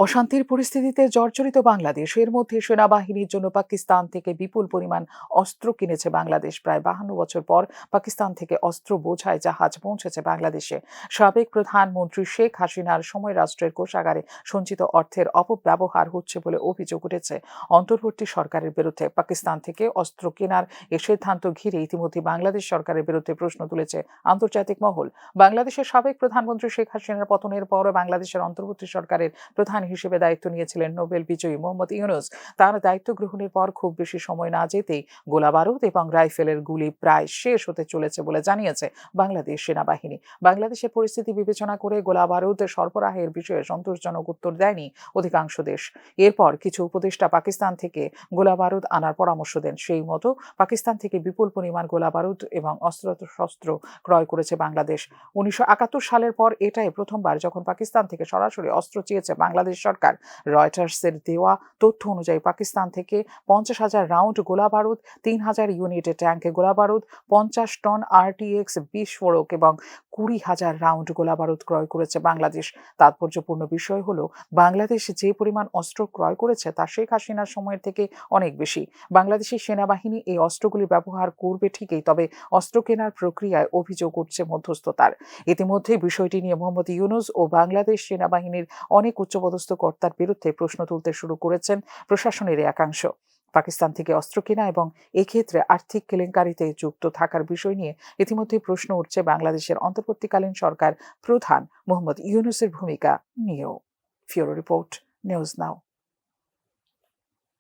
অশান্তির পরিস্থিতিতে জর্জরিত বাংলাদেশ। এর মধ্যে সেনাবাহিনীর জন্য পাকিস্তান থেকে বিপুল পরিমাণ অস্ত্র কিনেছে বাংলাদেশ। প্রায় 52 বছর পর পাকিস্তান থেকে অস্ত্র বোঝাই জাহাজ পৌঁছেছে বাংলাদেশে। সাবেক প্রধানমন্ত্রী শেখ হাসিনার সময় রাষ্ট্রের কোষাগারে সঞ্চিত অর্থের অপব্যবহার হচ্ছে বলে অভিযোগ উঠেছে অন্তর্বর্তী সরকারের বিরুদ্ধে। পাকিস্তান থেকে অস্ত্র কেনার এ সিদ্ধান্ত ঘিরে ইতিমধ্যে বাংলাদেশ সরকারের বিরুদ্ধে প্রশ্ন তুলেছে আন্তর্জাতিক মহল। বাংলাদেশের সাবেক প্রধানমন্ত্রী শেখ হাসিনার পতনের পর বাংলাদেশের অন্তর্বর্তী সরকারের প্রধান হিসেবে দায়িত্ব নিয়েছিলেন নোবেল বিজয়ী মোহাম্মদ ইউনূস। তার দায়িত্ব গ্রহণের পর খুব বেশি সময় না যেতেই গোলাবারুদ এবং রাইফেলের গুলি প্রায় শেষ হতে চলেছে বলে জানিয়েছে বাংলাদেশ সেনাবাহিনী। বাংলাদেশের পরিস্থিতি বিবেচনা করে গোলাবারুদ সরবরাহের বিষয়ে সন্তোষজনক উত্তর দেয়নি অধিকাংশ দেশ। এরপর কিছু উপদেষ্টা পাকিস্তান থেকে গোলাবারুদ আনার পরামর্শ দেন। সেই মতো পাকিস্তান থেকে বিপুল পরিমাণ গোলাবারুদ এবং অস্ত্রশস্ত্র ক্রয় করেছে বাংলাদেশ। 1971 সালের পর এটাই প্রথমবার যখন পাকিস্তান থেকে সরাসরি অস্ত্র চেয়েছে বাংলাদেশ সরকার। রয়টার্সের দেওয়া তথ্য অনুযায়ী পাকিস্তান থেকে 50,000 রাউন্ড গোলাবারুদ, 3,000 ইউনিট ট্যাঙ্কে গোলাবারুদ, 50 টন RTX বিস্ফোরক এবং 20,000 রাউন্ড গোলাবারুদ ক্রয় করেছে বাংলাদেশ। তাৎপর্যপূর্ণ বিষয় হলো, বাংলাদেশ যে পরিমাণ অস্ত্র ক্রয় করেছে তা শেখ হাসিনার সময়ের থেকে অনেক বেশি। বাংলাদেশের সেনাবাহিনী এই অস্ত্রগুলি ব্যবহার করবে ঠিকই, তবে অস্ত্র কেনার প্রক্রিয়ায় অভিযোগ উঠছে মধ্যস্থতার। ইতিমধ্যে বিষয়টি নিয়ে মোহাম্মদ ইউনূস ও বাংলাদেশ সেনাবাহিনীর অনেক উচ্চপদস্থ কর্তার বিরুদ্ধে প্রশ্ন তুলতে শুরু করেছেন প্রশাসনের একাংশ। পাকিস্তান থেকে অস্ত্র কেনা এবং এক্ষেত্রে আর্থিক কেলেঙ্কারিতে যুক্ত থাকার বিষয় নিয়ে ইতিমধ্যে প্রশ্ন উঠছে বাংলাদেশের অন্তর্বর্তীকালীন সরকার প্রধান মোহাম্মদ ইউনূসের ভূমিকা নিয়েও। ফিউরো রিপোর্ট, নিউজ নাও।